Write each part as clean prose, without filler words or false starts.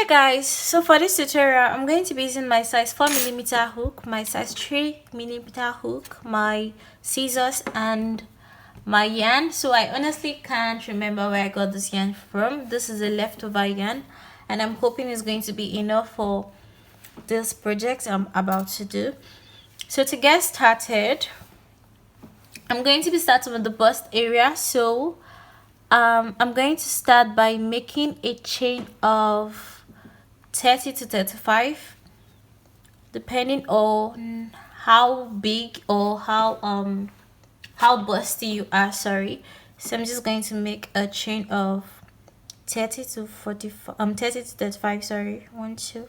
Hey guys, so for this tutorial I'm going to be using my size 4mm hook, my size 3mm hook, my scissors and my yarn. So I honestly can't remember where I got this yarn from. This is a leftover yarn and I'm hoping it's going to be enough for this project I'm about to do. So to get started, I'm going to be starting with the bust area. So I'm going to start by making a chain of 30 to 35 depending on how big or how busty you are. Sorry, so I'm just going to make a chain of 30 to 45 30 to 35. Sorry, 1 2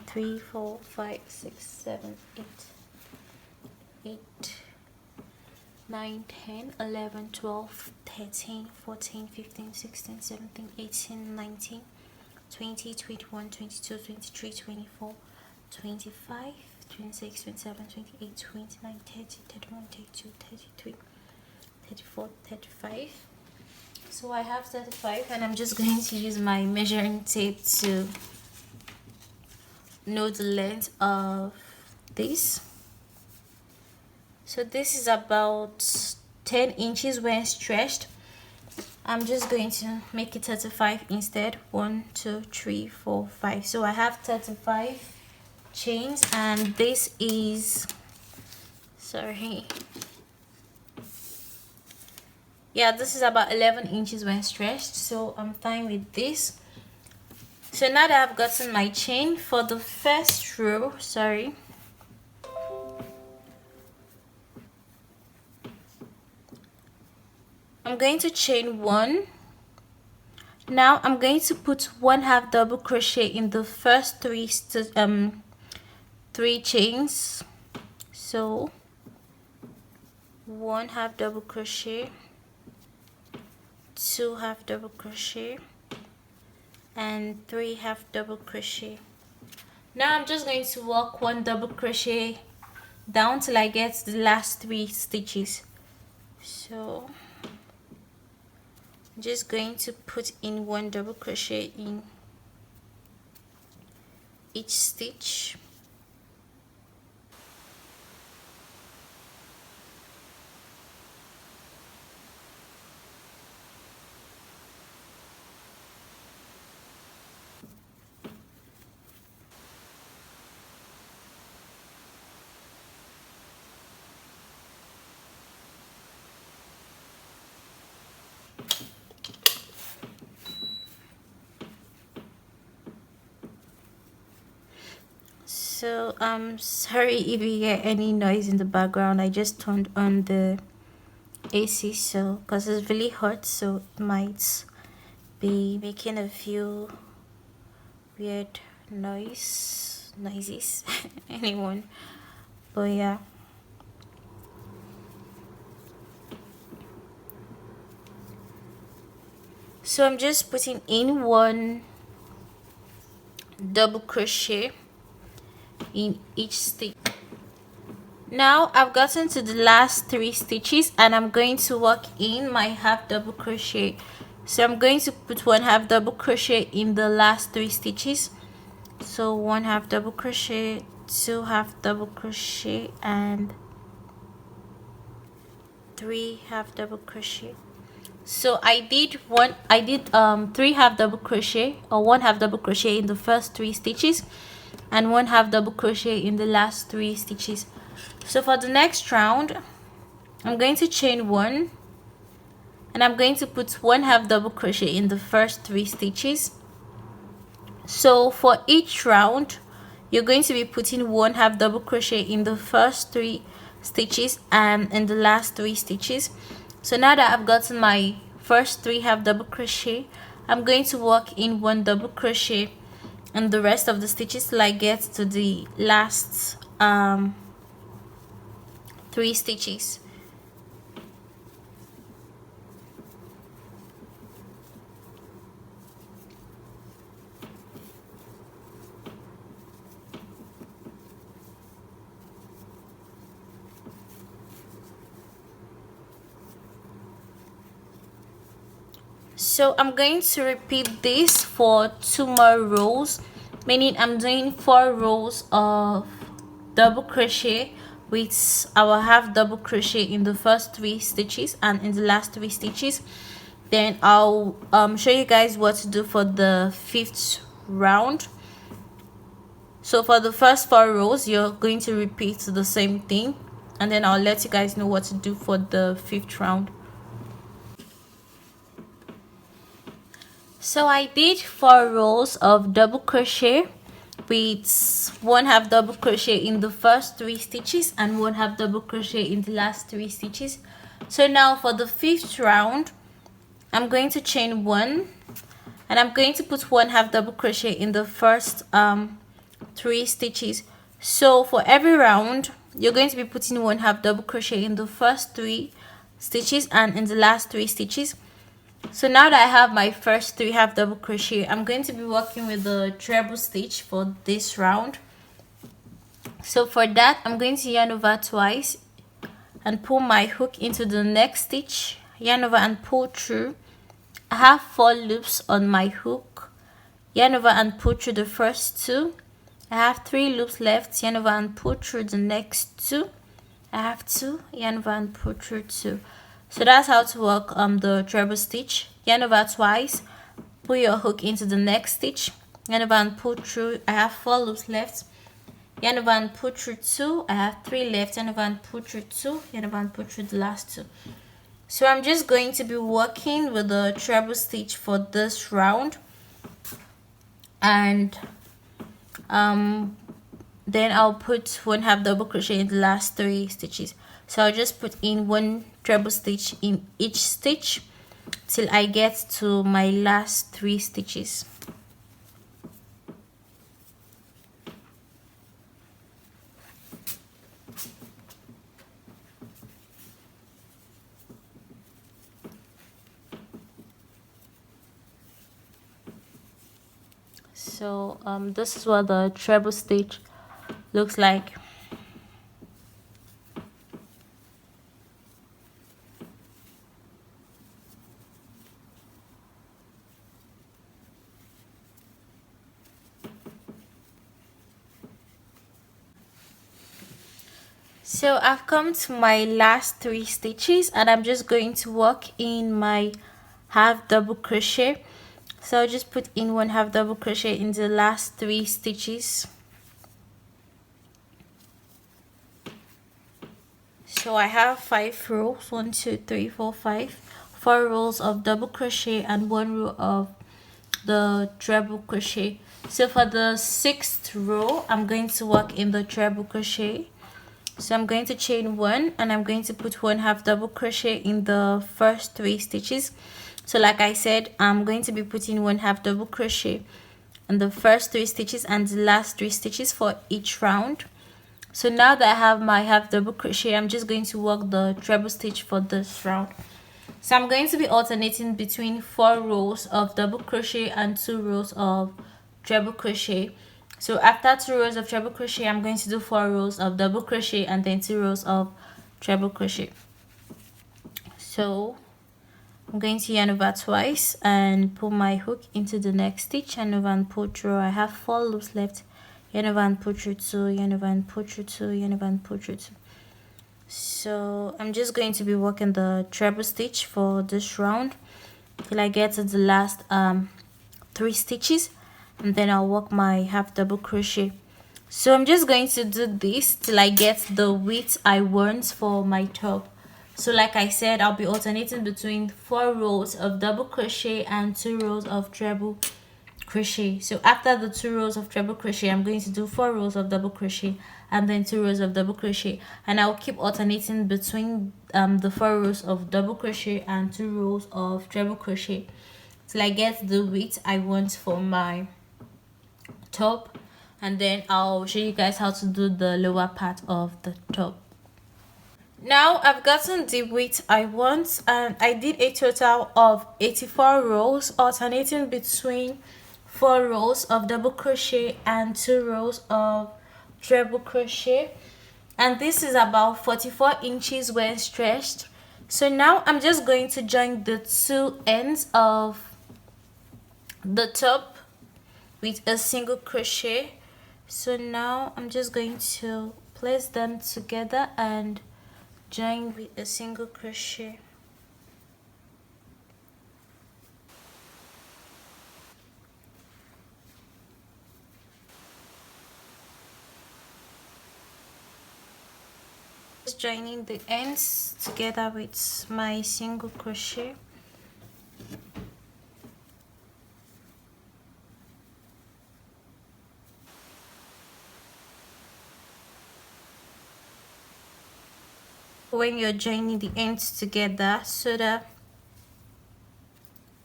3 4 5 6 7 8 9 10 11 12 13 14 15 16 17 18 19 20 21 22 23 24 25 26 27 28 29 30 31 32 33 34 35. So I have 35 and I'm just going to use my measuring tape to know the length of this. So this is about 10 inches when stretched. I'm just going to make it 35 instead. 1 2 3 4 5. So I have 35 chains and this is, sorry, yeah, this is about 11 inches when stretched, so I'm fine with this. So now that I've gotten my chain for the first row, sorry, I'm going to chain 1. Now I'm going to put 1/2 double crochet in the first three chains. So 1/2 double crochet, 2 half double crochet and 3 half double crochet. Now I'm just going to work 1 double crochet down till I get to the last 3 stitches. So I'm just going to put in 1 double crochet in each stitch. So I'm sorry if you hear any noise in the background. I just turned on the AC, so because it's really hot, so it might be making a few weird noises anyone, but yeah. So I'm just putting in 1 double crochet in each stitch. Now I've gotten to the last 3 stitches and I'm going to work in my half double crochet. So I'm going to put 1/2 double crochet in the last 3 stitches. So 1/2 double crochet, 2 half double crochet and 3 half double crochet. So I did 3 half double crochet or 1/2 double crochet in the first 3 stitches and 1/2 double crochet in the last 3 stitches. So for the next round I'm going to chain 1 and I'm going to put 1/2 double crochet in the first 3 stitches. So for each round you're going to be putting 1/2 double crochet in the first 3 stitches and in the last 3 stitches. So now that I've gotten my first 3 half double crochet, I'm going to work in 1 double crochet in the rest of the stitches till I get to the last 3 stitches. So I'm going to repeat this for 2 more rows meaning I'm doing 4 rows of double crochet with I will have double crochet in the first 3 stitches and in the last 3 stitches. Then I'll show you guys what to do for the 5th round. So for the first 4 rows you're going to repeat the same thing, and then I'll let you guys know what to do for the 5th round. So I did 4 rows of double crochet with 1/2 double crochet in the first 3 stitches and 1/2 double crochet in the last 3 stitches. So now for the 5th round I'm going to chain 1 and I'm going to put 1/2 double crochet in the first 3 stitches. So for every round you're going to be putting 1/2 double crochet in the first 3 stitches and in the last 3 stitches. So now that I have my first 3 half double crochet, I'm going to be working with the treble stitch for this round. So for that I'm going to yarn over twice and pull my hook into the next stitch, yarn over and pull through. I have 4 loops on my hook, yarn over and pull through the first 2. I have 3 loops left, yarn over and pull through the next 2. I have 2, yarn over and pull through 2. So that's how to work the treble stitch. Yarn over twice, pull your hook into the next stitch, yarn over and pull through. I have 4 loops left, yarn over and pull through 2. I have 3 left, yarn over and pull through 2, yarn over and pull through the last 2. So I'm just going to be working with the treble stitch for this round, and then I'll put 1/2 double crochet in the last 3 stitches. So I'll just put in 1 treble stitch in each stitch till I get to my last 3 stitches. So this is what the treble stitch looks like. So I've come to my last 3 stitches and I'm just going to work in my half double crochet. So I'll just put in 1/2 double crochet in the last 3 stitches. So I have 5 rows, 1 2 3 4 5, 4 rows of double crochet and 1 row of the treble crochet. So for the 6th row I'm going to work in the treble crochet. So I'm going to chain 1 and I'm going to put 1/2 double crochet in the first 3 stitches. So like I said, I'm going to be putting 1/2 double crochet in the first 3 stitches and the last 3 stitches for each round. So now that I have my half double crochet, I'm just going to work the treble stitch for this round. So I'm going to be alternating between 4 rows of double crochet and 2 rows of treble crochet. So after 2 rows of treble crochet, I'm going to do 4 rows of double crochet and then 2 rows of treble crochet. So I'm going to yarn over twice and pull my hook into the next stitch, yarn over and pull through. I have 4 loops left, yarn over and pull through 2, yarn over and pull through 2, yarn over and pull through 2. So I'm just going to be working the treble stitch for this round till I get to the last 3 stitches, and then I'll work my half double crochet. So I'm just going to do this till I get the width I want for my top. So like I said, I'll be alternating between 4 rows of double crochet and 2 rows of treble crochet. So after the 2 rows of treble crochet, I'm going to do 4 rows of double crochet and then 2 rows of double crochet, and I'll keep alternating between the 4 rows of double crochet and 2 rows of treble crochet till I get the width I want for my top, and then I'll show you guys how to do the lower part of the top. Now I've gotten the width I want, and I did a total of 84 rows, alternating between 4 rows of double crochet and 2 rows of treble crochet, and this is about 44 inches when stretched. So now I'm just going to join the 2 ends of the top with a single crochet. So now I'm just going to place them together and join with a single crochet. Just joining the ends together with my single crochet. When you're joining the ends together, so that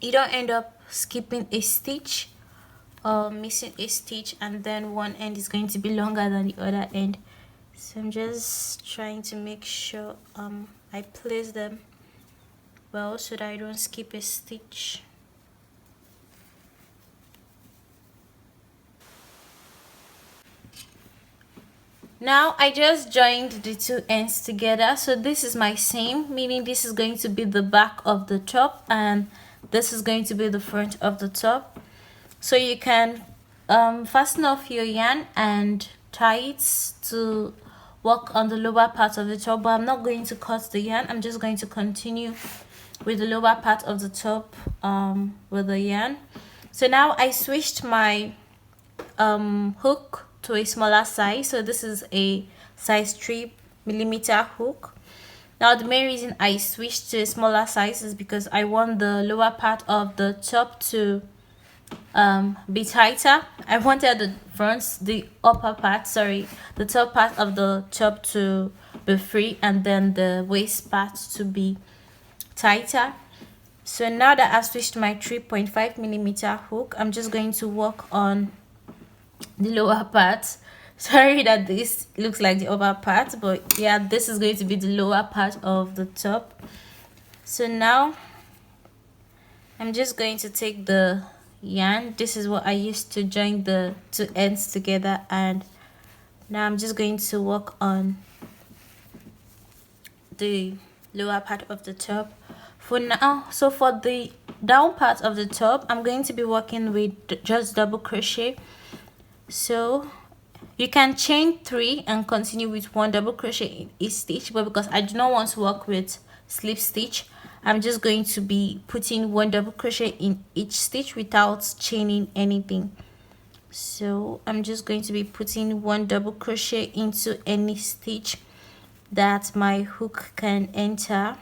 you don't end up skipping a stitch or missing a stitch, and then one end is going to be longer than the other end. So I'm just trying to make sure I place them well so that I don't skip a stitch. Now I just joined the two ends together, so this is my seam, meaning this is going to be the back of the top and this is going to be the front of the top. So you can fasten off your yarn and tie it to work on the lower part of the top, but I'm not going to cut the yarn. I'm just going to continue with the lower part of the top with the yarn. So now I switched my hook to a smaller size, so this is a size 3mm hook. Now the main reason I switched to a smaller size is because I want the lower part of the top to be tighter. I wanted the top part of the top to be free and then the waist part to be tighter. So now that I've switched my 3.5mm hook, I'm just going to work on the lower part. Sorry that this looks like the upper part, but yeah, this is going to be the lower part of the top. So now I'm just going to take the yarn. This is what I used to join the two ends together, and now I'm just going to work on the lower part of the top for now. So for the down part of the top, I'm going to be working with just double crochet. So you can chain 3 and continue with 1 double crochet in each stitch, but because I do not want to work with slip stitch, I'm just going to be putting 1 double crochet in each stitch without chaining anything. So I'm just going to be putting 1 double crochet into any stitch that my hook can enter.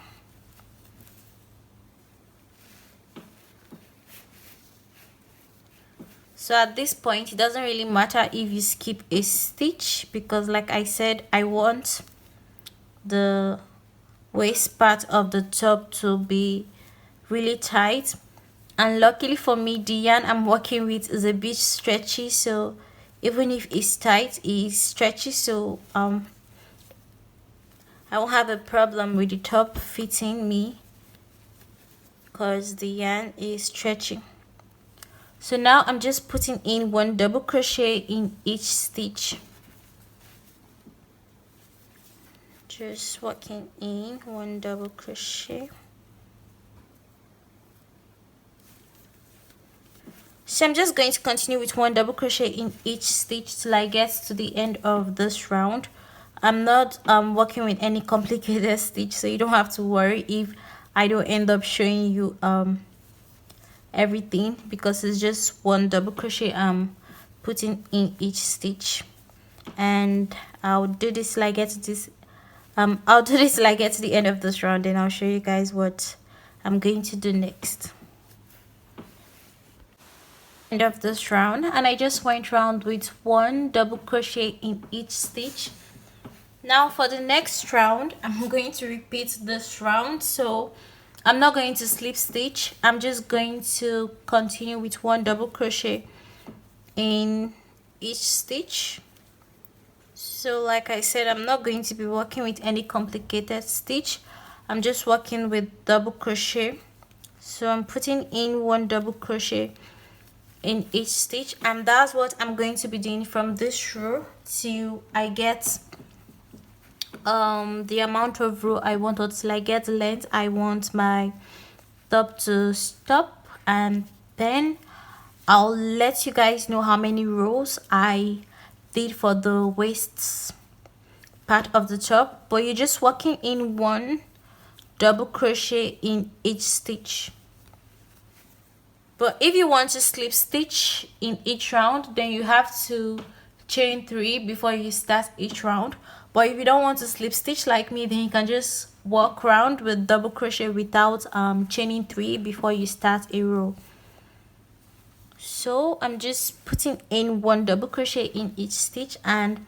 So at this point, it doesn't really matter if you skip a stitch, because like I said, I want the waist part of the top to be really tight. And luckily for me, the yarn I'm working with is a bit stretchy, so even if it's tight, it's stretchy, so I won't have a problem with the top fitting me because the yarn is stretchy. So now I'm just putting in 1 double crochet in each stitch. Just working in 1 double crochet. So I'm just going to continue with 1 double crochet in each stitch till I get to the end of this round. I'm not working with any complicated stitch, so you don't have to worry if I don't end up showing you everything, because it's just 1 double crochet I'm putting in each stitch. And I'll do this till I get to this I'll do this till I get to the end of this round, and I'll show you guys what I'm going to do next. End of this round, and I just went round with 1 double crochet in each stitch. Now for the next round, I'm going to repeat this round, so I'm not going to slip stitch. I'm just going to continue with 1 double crochet in each stitch. So like I said, I'm not going to be working with any complicated stitch. I'm just working with double crochet. So I'm putting in 1 double crochet in each stitch, and that's what I'm going to be doing from this row till I get the amount of row I want, or till I get the length I want my top to stop. And then I'll let you guys know how many rows I did for the waist part of the top, but you're just working in one double crochet in each stitch. But if you want to slip stitch in each round, then you have to chain 3 before you start each round. But if you don't want to slip stitch like me, then you can just walk around with double crochet without chaining 3 before you start a row. So I'm just putting in one double crochet in each stitch, and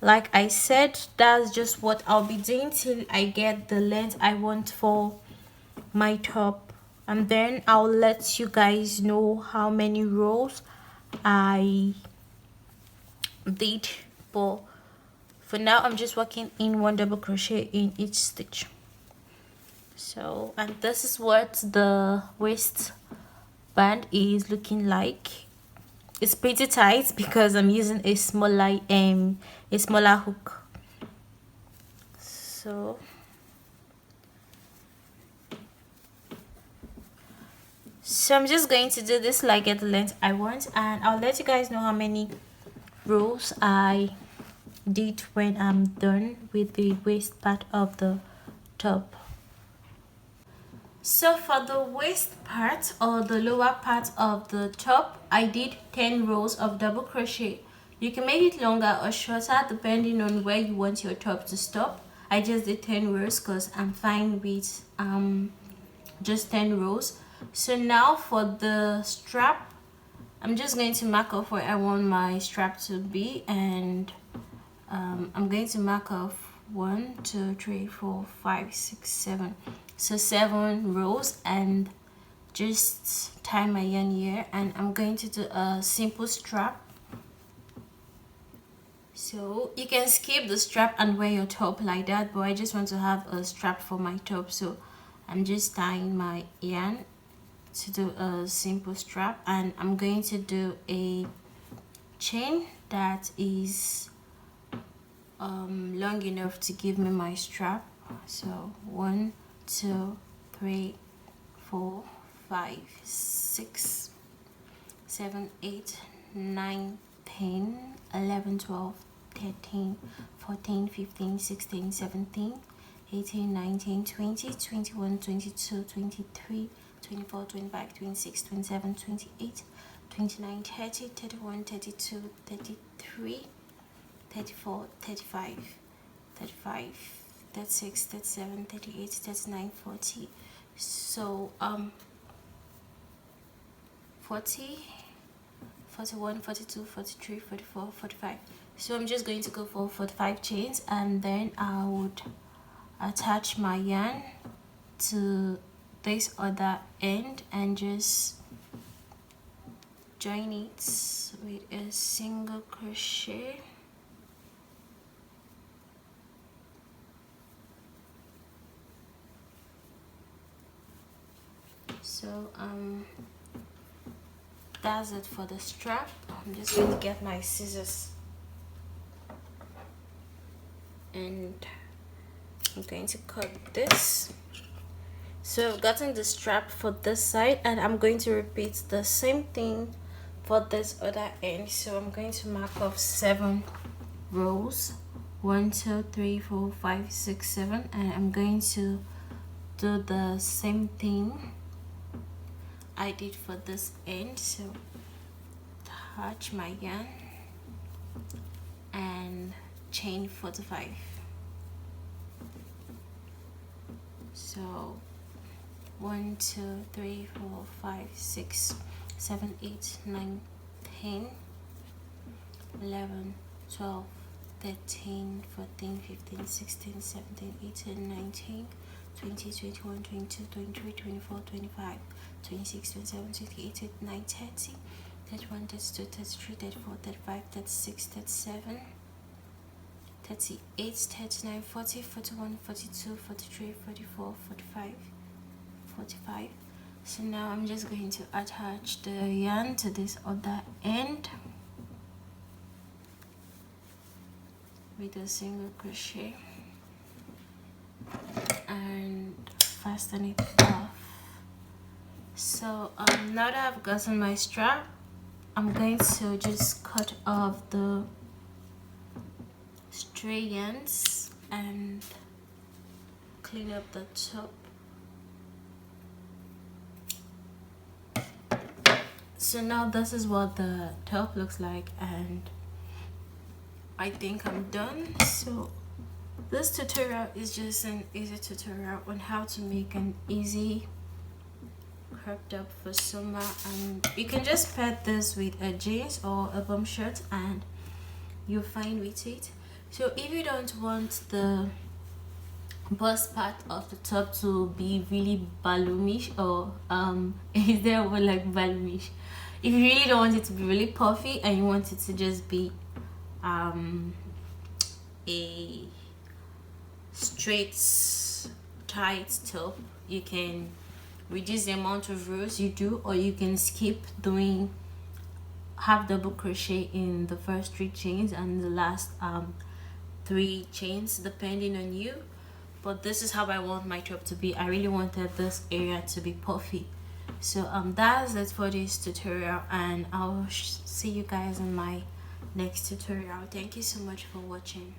like I said, that's just what I'll be doing till I get the length I want for my top, and then I'll let you guys know how many rows I did. But for now, I'm just working in one double crochet in each stitch. So, and this is what the waist band is looking like. It's pretty tight because I'm using a smaller hook. So I'm just going to do this till I get the length I want, and I'll let you guys know how many rows I did when I'm done with the waist part of the top. So for the waist part or the lower part of the top, I did 10 rows of double crochet. You can make it longer or shorter depending on where you want your top to stop. I just did 10 rows because I'm fine with just 10 rows. So now for the strap, I'm just going to mark off where I want my strap to be, and I'm going to mark off 1 2 3 4 5 6 7, so 7 rows, and just tie my yarn here, and I'm going to do a simple strap. So you can skip the strap and wear your top like that, but I just want to have a strap for my top, so I'm just tying my yarn to do a simple strap, and I'm going to do a chain that is long enough to give me my strap. So 1 2 3 4 5 6 7 8 9 10 11 12 13 14 15 16 17 18 19 20 21 22 23 24 25 26 27 28 29 30 31 32 33 34 35 35 36 37 38 39 40. So 40 41 42 43 44 45. So I'm just going to go for 45 chains, and then I would attach my yarn to this other end and just join it with a single crochet. So that's it for the strap. I'm just going to get my scissors, and I'm going to cut this. So I've gotten the strap for this side, and I'm going to repeat the same thing for this other end. So I'm going to mark off 7 rows, 1 2 3 4 5 6 7, and I'm going to do the same thing I did for this end. So attach my yarn and chain 45. So 1 2 3 4 5 6 7 8 9 10 11 12 13 14 15 16 17 18 19 20 21 22 23 24 25 26 27 28 29 30 31 32 33 34 35 36 37 38 39 40 41 42 43 44 45 45. So now I'm just going to attach the yarn to this other end with a single crochet and fasten it off. So now that I've gotten my strap, I'm going to just cut off the stray ends and clean up the top. So now this is what the top looks like, and I think I'm done. So this tutorial is just an easy tutorial on how to make an easy crop top for summer, and you can just pair this with a jeans or a bum shirt and you're fine with it. So if you don't want the bust part of the top to be really balloonish, or is there a word like balloonish? If you really don't want it to be really puffy and you want it to just be a straight tight top, you can reduce the amount of rows you do, or you can skip doing half double crochet in the first 3 chains and the last 3 chains, depending on you. But this is how I want my top to be. I really wanted this area to be puffy. So that's it for this tutorial, and I'll see you guys in my next tutorial. Thank you so much for watching.